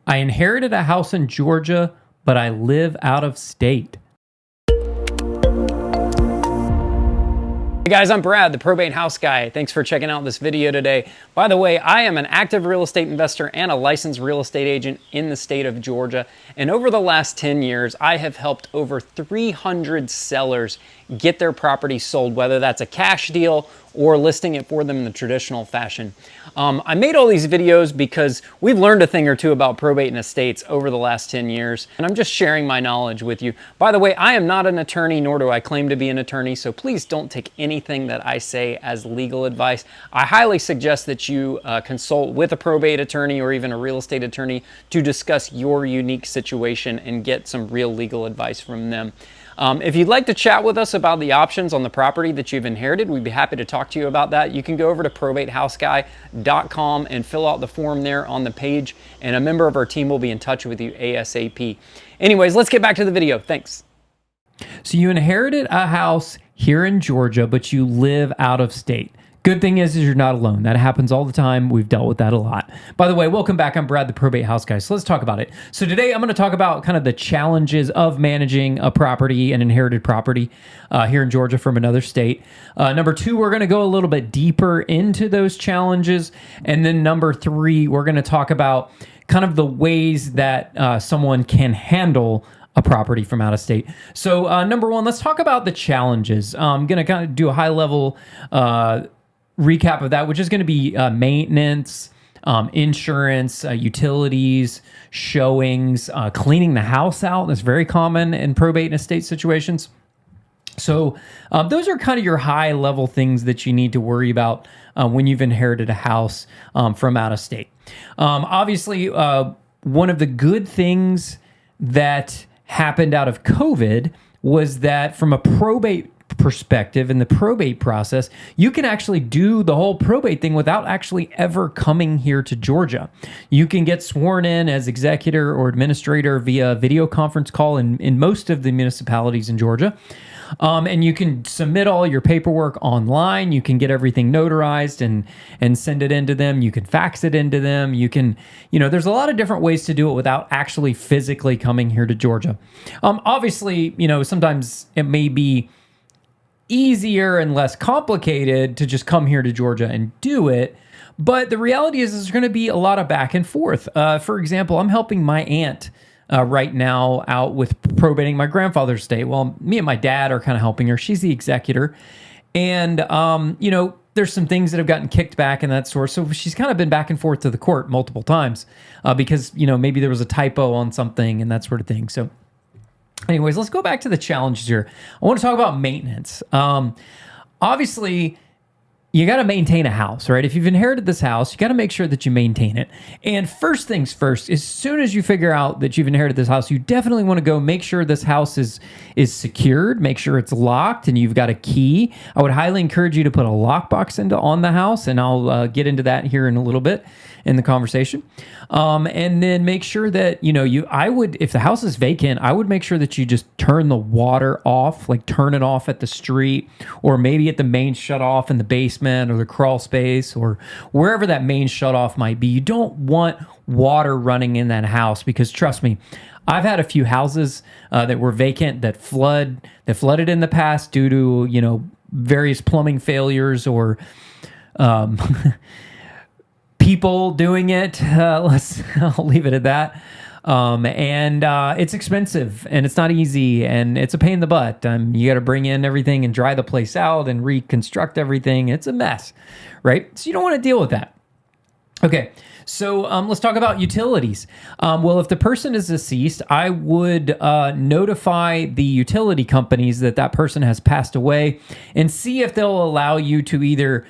I inherited a house in Georgia, but I live out of state. Hey guys, I'm Brad, the Probate House Guy. Thanks for checking out this video today. By the way, I am an active real estate investor and a licensed real estate agent in the state of Georgia. And over the last 10 years, I have helped over 300 sellers get their property sold, whether that's a cash deal or listing it for them in the traditional fashion. I made all these videos because we've learned a thing or two about probate and estates over the last 10 years, and I'm just sharing my knowledge with you. By the way, I am not an attorney, nor do I claim to be an attorney, so please don't take anything that I say as legal advice. I highly suggest that you consult with a probate attorney or even a real estate attorney to discuss your unique situation and get some real legal advice from them. If you'd like to chat with us about the options on the property that you've inherited, we'd be happy to talk to you about that. You can go over to probatehouseguy.com and fill out the form there on the page, and a member of our team will be in touch with you ASAP. Anyways, let's get back to the video. Thanks. So you inherited a house here in Georgia, but you live out of state. Good thing is you're not alone. That happens all the time. We've dealt with that a lot. By the way, welcome back. I'm Brad, the Probate House Guy. So let's talk about it. So today I'm going to talk about kind of the challenges of managing a property, an inherited property here in Georgia from another state. Number two, we're going to go a little bit deeper into those challenges. And then number three, we're going to talk about kind of the ways that someone can handle a property from out of state. So number one, let's talk about the challenges. I'm going to kind of do a high level recap of that, which is going to be maintenance, insurance, utilities, showings, cleaning the house out. That's very common in probate and estate situations. So those are kind of your high level things that you need to worry about when you've inherited a house from out of state. Obviously, one of the good things that happened out of COVID was that from a probate perspective in the probate process, you can actually do the whole probate thing without actually ever coming here to Georgia. You can get sworn in as executor or administrator via video conference call in most of the municipalities in Georgia. And you can submit all your paperwork online. You can get everything notarized and send it into them. You can fax it into them. You can, there's a lot of different ways to do it without actually physically coming here to Georgia. Obviously, sometimes it may be easier and less complicated to just come here to Georgia and do it. But the reality is there's going to be a lot of back and forth. For example, I'm helping my aunt right now out with probating my grandfather's estate. Well, me and my dad are kind of helping her. She's the executor. And, there's some things that have gotten kicked back and that sort. So she's kind of been back and forth to the court multiple times because, maybe there was a typo on something and that sort of thing. So anyways, let's go back to the challenges here. I want to talk about maintenance. Obviously, you got to maintain a house, right? If you've inherited this house, you got to make sure that you maintain it. And first things first, as soon as you figure out that you've inherited this house, you definitely want to go make sure this house is secured, make sure it's locked and you've got a key. I would highly encourage you to put a lockbox on the house, and I'll get into that here in a little bit in the conversation. And then make sure that, if the house is vacant, I would make sure that you just turn the water off, like turn it off at the street or maybe at the main shut off in the basement or the crawl space or wherever that main shut off might be. You don't want water running in that house because trust me, I've had a few houses that were vacant that flooded in the past due to, various plumbing failures or, people doing it. I'll leave it at that. And it's expensive and it's not easy and it's a pain in the butt. You got to bring in everything and dry the place out and reconstruct everything. It's a mess, right? So you don't want to deal with that. Okay, so let's talk about utilities. Well, if the person is deceased, I would notify the utility companies that person has passed away and see if they'll allow you to either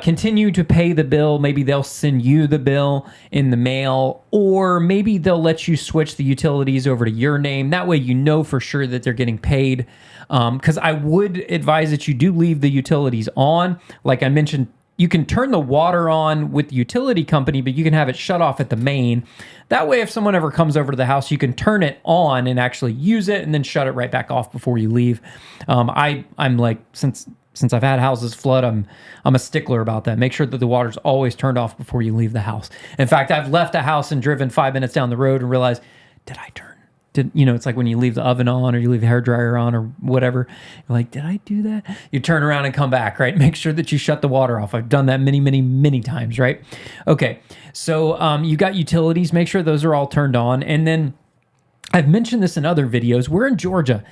continue to pay the bill. Maybe they'll send you the bill in the mail, or maybe they'll let you switch the utilities over to your name. That way you know for sure that they're getting paid. Because I would advise that you do leave the utilities on. Like I mentioned, you can turn the water on with the utility company, but you can have it shut off at the main. That way, if someone ever comes over to the house, you can turn it on and actually use it and then shut it right back off before you leave. I'm like, since since I've had houses flood, I'm a stickler about that. Make sure that the water's always turned off before you leave the house. In fact, I've left a house and driven 5 minutes down the road and realized, did I turn? It's like when you leave the oven on or you leave the hairdryer on or whatever. You're like, did I do that? You turn around and come back, right? Make sure that you shut the water off. I've done that many, many, many times, right? Okay, so you got utilities. Make sure those are all turned on. And then I've mentioned this in other videos. We're in Georgia.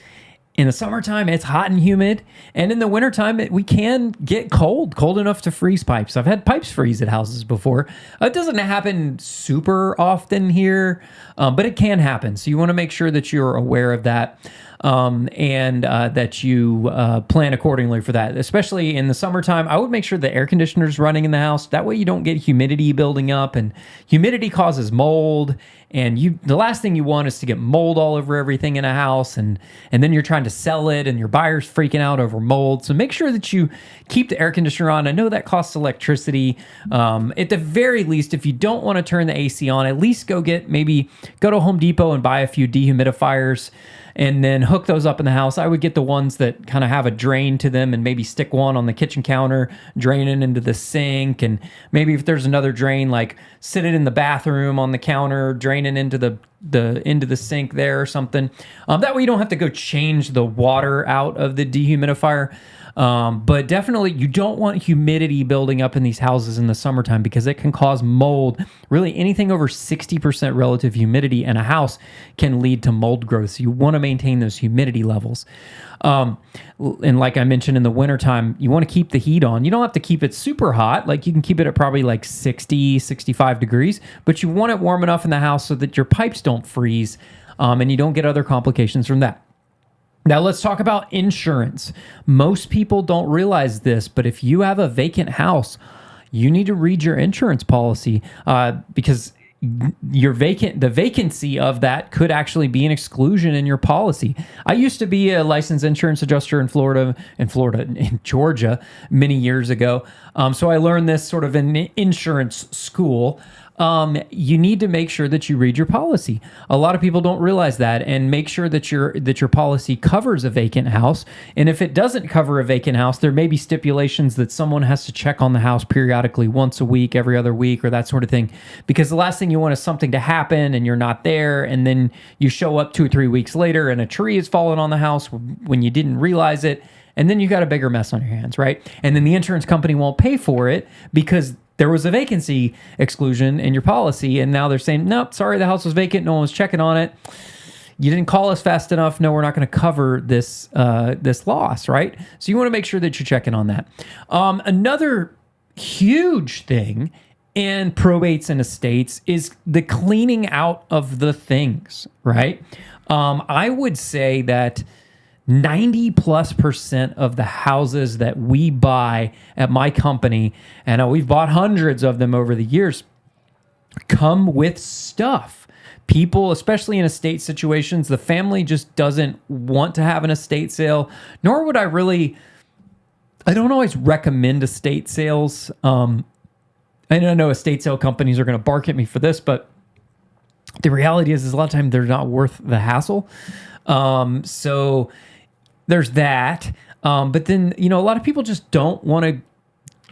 In the summertime, it's hot and humid. And in the wintertime, we can get cold enough to freeze pipes. I've had pipes freeze at houses before. It doesn't happen super often here, but it can happen. So you want to make sure that you're aware of that and that you plan accordingly for that. Especially in the summertime, I would make sure the air conditioner is running in the house. That way you don't get humidity building up, and humidity causes mold. And the last thing you want is to get mold all over everything in a house, and then you're trying to sell it, and your buyer's freaking out over mold. So make sure that you keep the air conditioner on. I know that costs electricity. At the very least, if you don't want to turn the AC on, at least go to Home Depot and buy a few dehumidifiers, and then hook those up in the house. I would get the ones that kind of have a drain to them, and maybe stick one on the kitchen counter, draining into the sink. And maybe if there's another drain, like sit it in the bathroom on the counter, draining into the sink there or something. That way you don't have to go change the water out of the dehumidifier. But definitely you don't want humidity building up in these houses in the summertime, because it can cause mold. Really, anything over 60% relative humidity in a house can lead to mold growth. So you want to maintain those humidity levels. And like I mentioned, in the wintertime, you want to keep the heat on. You don't have to keep it super hot. Like, you can keep it at probably like 60, 65 degrees, but you want it warm enough in the house so that your pipes don't freeze, and you don't get other complications from that. Now, let's talk about insurance. Most people don't realize this, but if you have a vacant house, you need to read your insurance policy, because the vacancy of that could actually be an exclusion in your policy. I used to be a licensed insurance adjuster in Georgia many years ago. So I learned this sort of in insurance school. You need to make sure that you read your policy. A lot of people don't realize that, and make sure that your policy covers a vacant house. And if it doesn't cover a vacant house, there may be stipulations that someone has to check on the house periodically, once a week, every other week, or that sort of thing. Because the last thing you want is something to happen and you're not there, and then you show up 2 or 3 weeks later and a tree has fallen on the house when you didn't realize it, and then you got a bigger mess on your hands, right? And then the insurance company won't pay for it because there was a vacancy exclusion in your policy, and now they're saying, nope, sorry, the house was vacant, no one was checking on it. You didn't call us fast enough. No, we're not going to cover this loss, right? So you want to make sure that you're checking on that. Another huge thing in probates and estates is the cleaning out of the things, right? I would say that 90+% of the houses that we buy at my company, and we've bought hundreds of them over the years, come with stuff. People, especially in estate situations, the family just doesn't want to have an estate sale, nor would I don't always recommend estate sales. I know estate sale companies are going to bark at me for this, but the reality is a lot of times they're not worth the hassle. So there's that. But then, a lot of people just don't want to,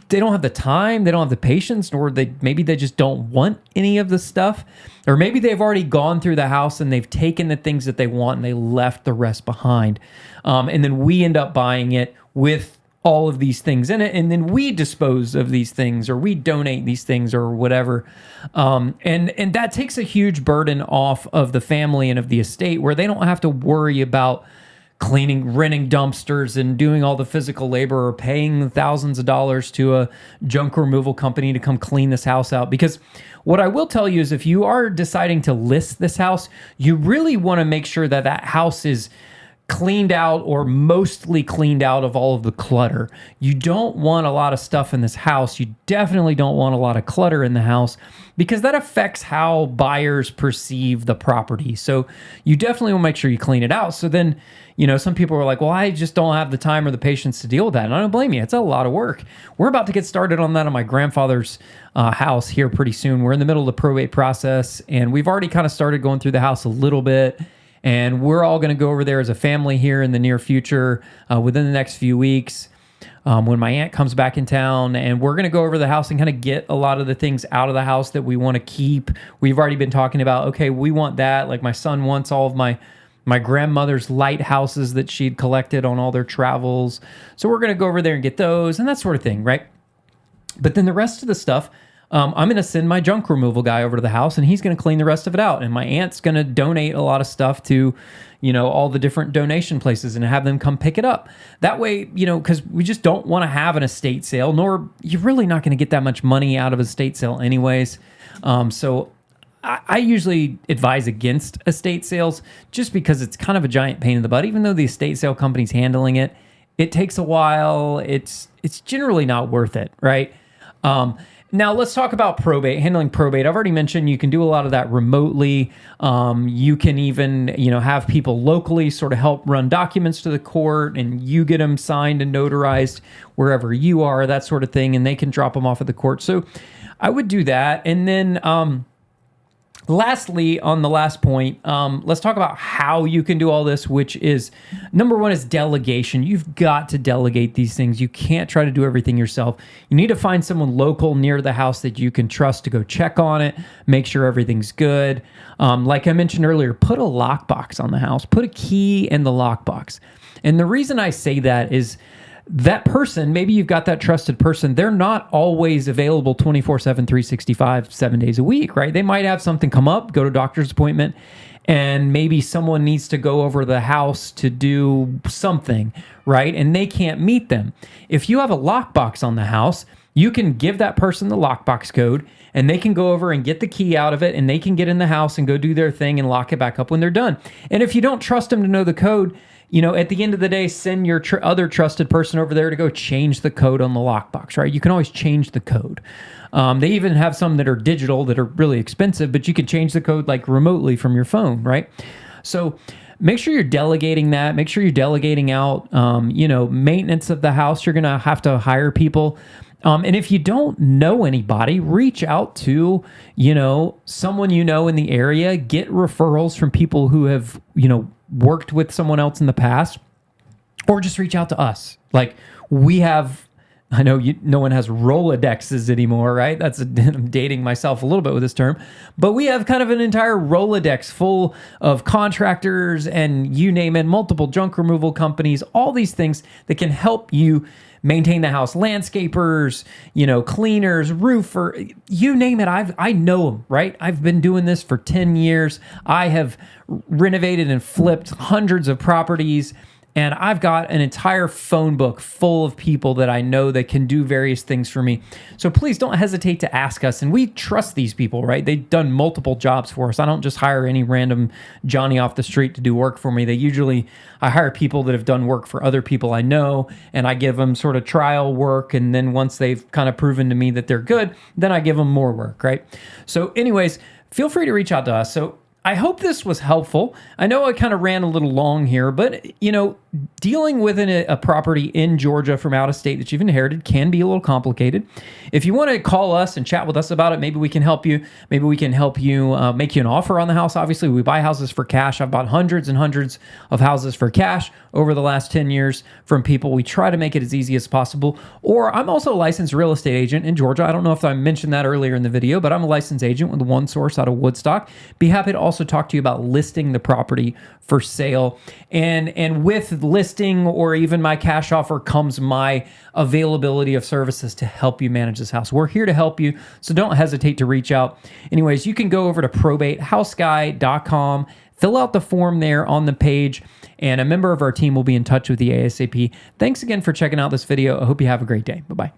they don't have the time, they don't have the patience, or maybe they just don't want any of the stuff. Or maybe they've already gone through the house and they've taken the things that they want and they left the rest behind. And then we end up buying it with all of these things in it, and then we dispose of these things, or we donate these things, or whatever. And that takes a huge burden off of the family and of the estate, where they don't have to worry about renting dumpsters and doing all the physical labor, or paying thousands of dollars to a junk removal company to come clean this house out. Because what I will tell you is, if you are deciding to list this house, you really want to make sure that that house is cleaned out, or mostly cleaned out, of all of the clutter. You don't want a lot of stuff in this house. You definitely don't want a lot of clutter in the house, because that affects how buyers perceive the property. So you definitely want to make sure you clean it out. So then, some people are like, well, I just don't have the time or the patience to deal with that. And I don't blame you. It's a lot of work. We're about to get started on that on my grandfather's house here pretty soon. We're in the middle of the probate process, and we've already kind of started going through the house a little bit. And we're all going to go over there as a family here in the near future, within the next few weeks. when my aunt comes back in town, and we're going to go over the house and kind of get a lot of the things out of the house that we want to keep. We've already been talking about, okay, we want that. Like my son wants all of my grandmother's lighthouses that she'd collected on all their travels. So we're going to go over there and get those and that sort of thing, right? But then the rest of the stuff, I'm going to send my junk removal guy over to the house, and he's going to clean the rest of it out. And my aunt's going to donate a lot of stuff to, all the different donation places and have them come pick it up. That way, because we just don't want to have an estate sale, nor you're really not going to get that much money out of a estate sale anyways. So I usually advise against estate sales just because it's kind of a giant pain in the butt. Even though the estate sale company's handling it, it takes a while. It's generally not worth it, right? Now let's talk about probate, handling probate. I've already mentioned you can do a lot of that remotely. You can even, have people locally sort of help run documents to the court, and you get them signed and notarized wherever you are, that sort of thing, and they can drop them off at the court. So I would do that. And then, lastly, on the last point, let's talk about how you can do all this, which is, number one is delegation. You've got to delegate these things. You can't try to do everything yourself. You need to find someone local near the house that you can trust to go check on it, make sure everything's good. Like I mentioned earlier, put a lockbox on the house. Put a key in the lockbox. And the reason I say that is that person, maybe you've got that trusted person, they're not always available 24/7, 365, 7 days a week, right? They might have something come up, go to a doctor's appointment, and maybe someone needs to go over the house to do something, right? And they can't meet them. If you have a lockbox on the house, you can give that person the lockbox code, and they can go over and get the key out of it, and they can get in the house and go do their thing and lock it back up when they're done. And if you don't trust them to know the code, at the end of the day, send your other trusted person over there to go change the code on the lockbox, right? You can always change the code. They even have some that are digital that are really expensive, but you can change the code like remotely from your phone, right? So make sure you're delegating that. Make sure you're delegating out, maintenance of the house. You're going to have to hire people. And if you don't know anybody, reach out to, someone in the area. Get referrals from people who have, worked with someone else in the past, or just reach out to us. Like we have, I know no one has Rolodexes anymore, right? I'm dating myself a little bit with this term, but we have kind of an entire Rolodex full of contractors and you name it, multiple junk removal companies, all these things that can help you maintain the house, landscapers, cleaners, roofer, you name it. I know them, right? I've been doing this for 10 years. I have renovated and flipped hundreds of properties, and I've got an entire phone book full of people that I know that can do various things for me. So please don't hesitate to ask us. And we trust these people, right? They've done multiple jobs for us. I don't just hire any random Johnny off the street to do work for me. I hire people that have done work for other people I know, and I give them sort of trial work. And then once they've kind of proven to me that they're good, then I give them more work, right? So anyways, feel free to reach out to us. So I hope this was helpful. I know I kind of ran a little long here, but dealing with a property in Georgia from out of state that you've inherited can be a little complicated. If you want to call us and chat with us about it, maybe we can help you. Maybe we can help you make you an offer on the house. Obviously, we buy houses for cash. I've bought hundreds and hundreds of houses for cash over the last 10 years from people. We try to make it as easy as possible. Or I'm also a licensed real estate agent in Georgia. I don't know if I mentioned that earlier in the video, but I'm a licensed agent with One Source out of Woodstock. Be happy to also talk to you about listing the property for sale. And with listing or even my cash offer comes my availability of services to help you manage this house. We're here to help you, so don't hesitate to reach out. Anyways, you can go over to probatehouseguy.com, fill out the form there on the page, and a member of our team will be in touch with you ASAP. Thanks again for checking out this video. I hope you have a great day. Bye-bye.